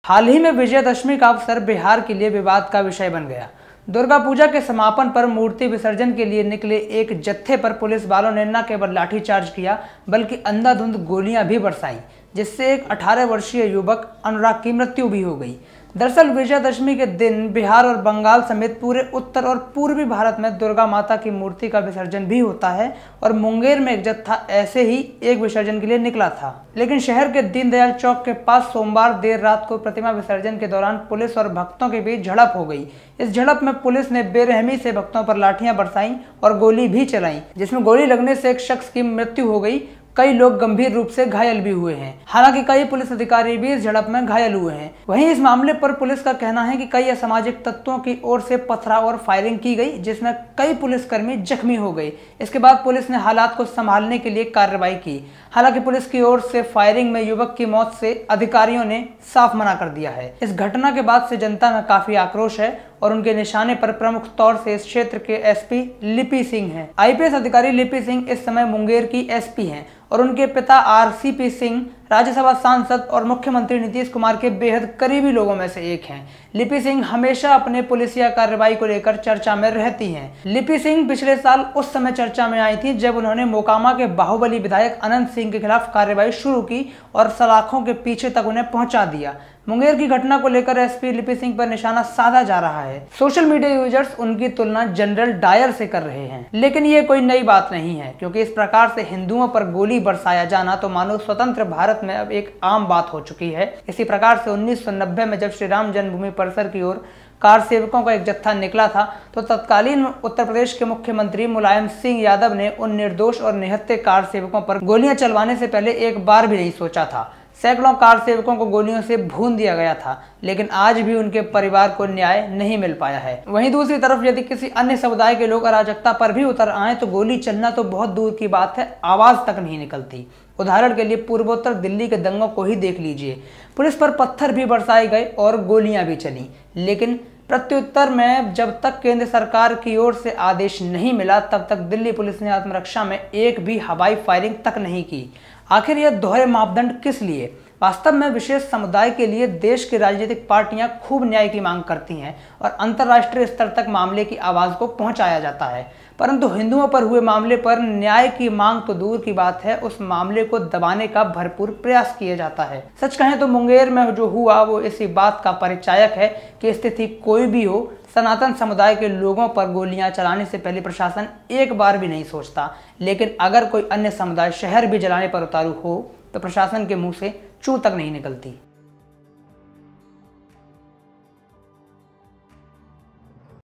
हाल ही में विजयदशमी का अवसर बिहार के लिए विवाद का विषय बन गया। दुर्गा पूजा के समापन पर मूर्ति विसर्जन के लिए निकले एक जत्थे पर पुलिस वालों ने न केवल लाठीचार्ज किया बल्कि अंधाधुंध गोलियां भी बरसाई, जिससे एक 18 वर्षीय युवक अनुराग की मृत्यु भी हो गई। दरअसल विजयदशमी के दिन बिहार और बंगाल समेत पूरे उत्तर और पूर्वी भारत में दुर्गा माता की मूर्ति का विसर्जन भी होता है और मुंगेर में एक जत्था ऐसे ही एक विसर्जन के लिए निकला था। लेकिन शहर के दीनदयाल चौक के पास सोमवार देर रात को प्रतिमा विसर्जन के दौरान पुलिस और भक्तों के बीच झड़प हो गई। इस झड़प में पुलिस ने बेरहमी से भक्तों पर लाठियां बरसाई और गोली भी चलाई, जिसमें गोली लगने से एक शख्स की मृत्यु हो गई। कई लोग गंभीर रूप से घायल भी हुए हैं। हालांकि कई पुलिस अधिकारी भी इस झड़प में घायल हुए हैं। वहीं इस मामले पर पुलिस का कहना है कि कई असामाजिक तत्वों की ओर से पथराव और फायरिंग की गई, जिसमें कई पुलिसकर्मी जख्मी हो गए। इसके बाद पुलिस ने हालात को संभालने के लिए कार्रवाई की। हालांकि पुलिस की ओर से फायरिंग में युवक की मौत से अधिकारियों ने साफ मना कर दिया है। इस घटना के बाद से जनता में काफी आक्रोश है और उनके निशाने पर प्रमुख तौर से इस क्षेत्र के एसपी लिपि सिंह हैं। आईपीएस अधिकारी लिपि सिंह इस समय मुंगेर की एसपी हैं और उनके पिता आरसीपी सिंह राज्यसभा सांसद और मुख्यमंत्री नीतीश कुमार के बेहद करीबी लोगों में से एक हैं। लिपि सिंह हमेशा अपने पुलिसिया कार्रवाई को लेकर चर्चा में रहती हैं। लिपि सिंह पिछले साल उस समय चर्चा में आई थी जब उन्होंने मोकामा के बाहुबली विधायक अनंत सिंह के खिलाफ कार्रवाई शुरू की और सलाखों के पीछे तक उन्हें पहुंचा दिया। मुंगेर की घटना को लेकर एसपी लिपि सिंह पर निशाना साधा जा रहा है। सोशल मीडिया यूजर्स उनकी तुलना जनरल डायर से कर रहे हैं, लेकिन ये कोई नई बात नहीं है, क्योंकि इस प्रकार से हिंदुओं पर गोली बरसाया जाना तो मानो स्वतंत्र भारत में अब एक आम बात हो चुकी है। इसी प्रकार से 1990 में जब श्री राम जन्मभूमि परिसर की ओर कार सेवकों का एक जत्था निकला था तो तत्कालीन उत्तर प्रदेश के मुख्यमंत्री मुलायम सिंह यादव ने उन निर्दोष और निहत्थे कार सेवकों पर गोलियां चलवाने से पहले एक बार भी नहीं सोचा था। सैकड़ों कार सेवकों को गोलियों से भून दिया गया था, लेकिन आज भी उनके परिवार को न्याय नहीं मिल पाया है। वहीं दूसरी तरफ यदि किसी अन्य समुदाय के लोग अराजकता पर भी उतर आए तो गोली चलना तो बहुत दूर की बात है, आवाज तक नहीं निकलती। उदाहरण के लिए पूर्वोत्तर दिल्ली के दंगों को ही देख लीजिए। पुलिस पर पत्थर भी बरसाए गए और गोलियां भी चली, लेकिन प्रत्युत्तर में जब तक केंद्र सरकार की ओर से आदेश नहीं मिला तब तक दिल्ली पुलिस ने आत्मरक्षा में एक भी हवाई फायरिंग तक नहीं की। आखिर यह दोहरे मापदंड किस लिए? वास्तव में विशेष समुदाय के लिए देश की राजनीतिक पार्टियां खूब न्याय की मांग करती हैं और अंतर्राष्ट्रीय स्तर तक मामले की आवाज को पहुंचाया जाता है, परंतु हिंदुओं पर हुए मामले पर न्याय की मांग तो दूर की बात है, उस मामले को दबाने का भरपूर प्रयास किया जाता है। सच कहें तो मुंगेर में जो हुआ वो इसी बात का परिचायक है कि स्थिति कोई भी हो, सनातन समुदाय के लोगों पर गोलियां चलाने से पहले प्रशासन एक बार भी नहीं सोचता। लेकिन अगर कोई अन्य समुदाय शहर भी जलाने पर उतारू हो तो प्रशासन के मुंह से चू तक नहीं निकलती।